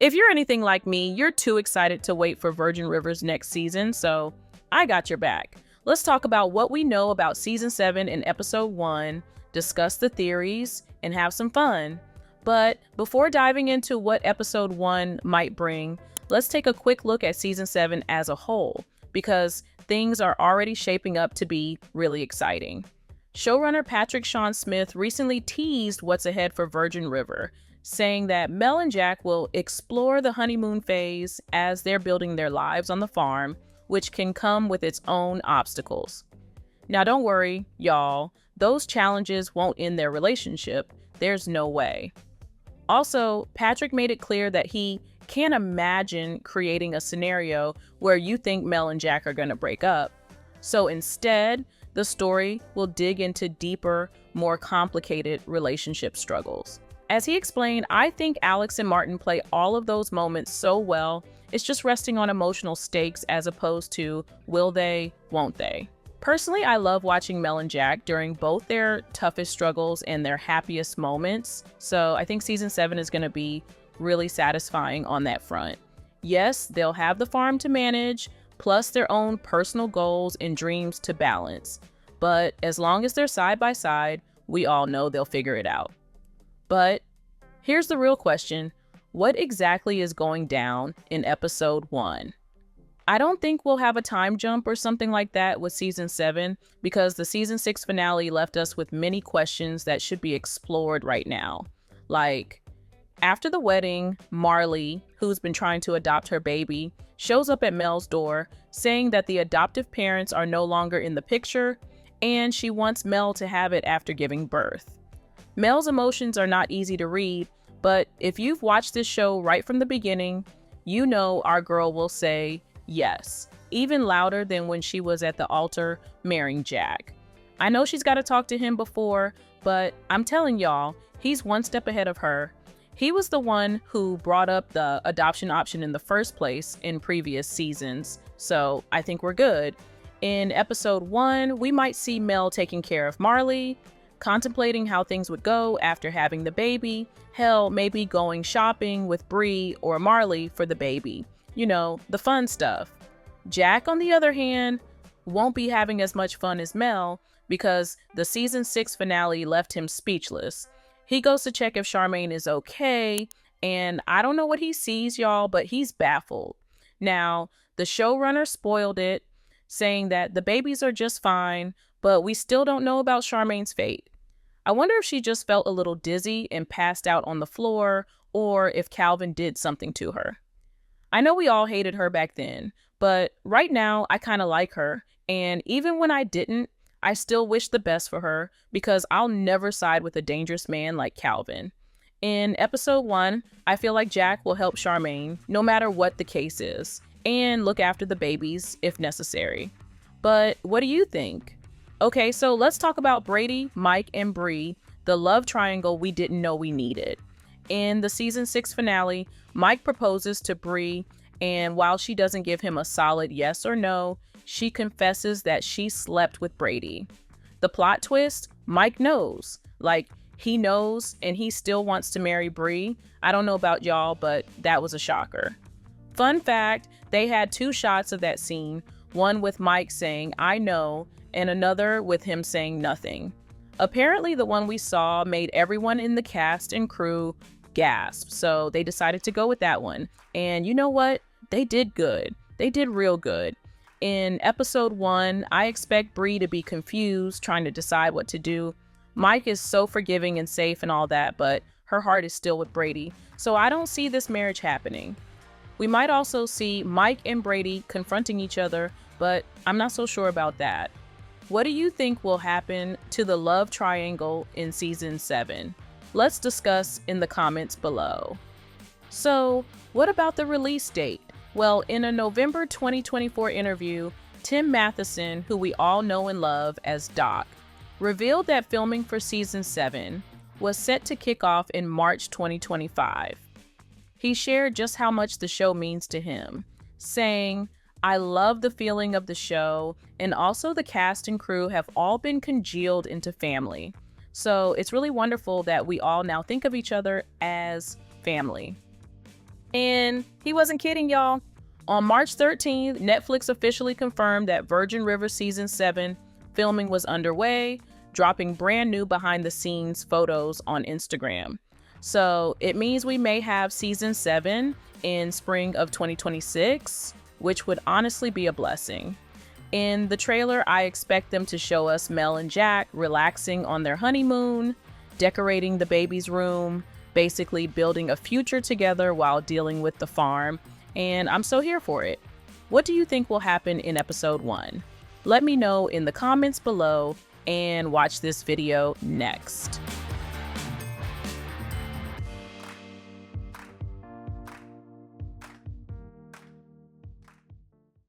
If you're anything like me, you're too excited to wait for Virgin River's next season, so I got your back. Let's talk about what we know about season 7 in episode 1, discuss the theories, and have some fun. But before diving into what episode 1 might bring, let's take a quick look at season 7 as a whole, because things are already shaping up to be really exciting. Showrunner Patrick Sean Smith recently teased what's ahead for Virgin River, saying that Mel and Jack will explore the honeymoon phase as they're building their lives on the farm, which can come with its own obstacles. Now don't worry, y'all, those challenges won't end their relationship. There's no way. Also, Patrick made it clear that he can't imagine creating a scenario where you think Mel and Jack are going to break up. So instead, the story will dig into deeper, more complicated relationship struggles. As he explained, I think Alex and Martin play all of those moments so well, it's just resting on emotional stakes as opposed to will they, won't they. Personally, I love watching Mel and Jack during both their toughest struggles and their happiest moments, so I think season 7 is going to be really satisfying on that front. Yes, they'll have the farm to manage, plus their own personal goals and dreams to balance, but as long as they're side by side, we all know they'll figure it out. But here's the real question. What exactly is going down in episode 1? I don't think we'll have a time jump or something like that with season 7 because the season 6 finale left us with many questions that should be explored right now. Like, after the wedding, Marley, who's been trying to adopt her baby, shows up at Mel's door saying that the adoptive parents are no longer in the picture and she wants Mel to have it after giving birth. Mel's emotions are not easy to read, but if you've watched this show right from the beginning, you know our girl will say yes, even louder than when she was at the altar marrying Jack. I know she's got to talk to him before, but I'm telling y'all, he's one step ahead of her. He was the one who brought up the adoption option in the first place in previous seasons, so I think we're good. In episode 1, we might see Mel taking care of Marley, contemplating how things would go after having the baby, hell, maybe going shopping with Bree or Marley for the baby. You know, the fun stuff. Jack, on the other hand, won't be having as much fun as Mel because the season 6 finale left him speechless. He goes to check if Charmaine is okay, and I don't know what he sees, y'all, but he's baffled. Now, the showrunner spoiled it, saying that the babies are just fine, but we still don't know about Charmaine's fate. I wonder if she just felt a little dizzy and passed out on the floor, or if Calvin did something to her. I know we all hated her back then, but right now I kind of like her, and even when I didn't, I still wish the best for her because I'll never side with a dangerous man like Calvin. In episode 1, I feel like Jack will help Charmaine no matter what the case is, and look after the babies if necessary. But what do you think? Okay, so let's talk about Brady, Mike, and Bree, the love triangle we didn't know we needed. In the season 6 finale, Mike proposes to Bree, and while she doesn't give him a solid yes or no, she confesses that she slept with Brady. The plot twist, Mike knows. Like, he knows and he still wants to marry Bree. I don't know about y'all, but that was a shocker. Fun fact, they had 2 shots of that scene, one with Mike saying, "I know," and another with him saying nothing. Apparently the one we saw made everyone in the cast and crew gasp, so they decided to go with that one. And you know what? They did good. They did real good. In episode 1, I expect Bree to be confused, trying to decide what to do. Mike is so forgiving and safe and all that, but her heart is still with Brady, so I don't see this marriage happening. We might also see Mike and Brady confronting each other, but I'm not so sure about that. What do you think will happen to the love triangle in season 7? Let's discuss in the comments below. So, what about the release date? Well, in a November 2024 interview, Tim Matheson, who we all know and love as Doc, revealed that filming for season 7 was set to kick off in March 2025. He shared just how much the show means to him, saying, "I love the feeling of the show, and also the cast and crew have all been congealed into family. So it's really wonderful that we all now think of each other as family." And he wasn't kidding, y'all. On March 13th, Netflix officially confirmed that Virgin River Season 7 filming was underway, dropping brand new behind-the-scenes photos on Instagram. So it means we may have Season 7 in spring of 2026, which would honestly be a blessing. In the trailer, I expect them to show us Mel and Jack relaxing on their honeymoon, decorating the baby's room, basically building a future together while dealing with the farm, and I'm so here for it. What do you think will happen in episode 1? Let me know in the comments below, and watch this video next.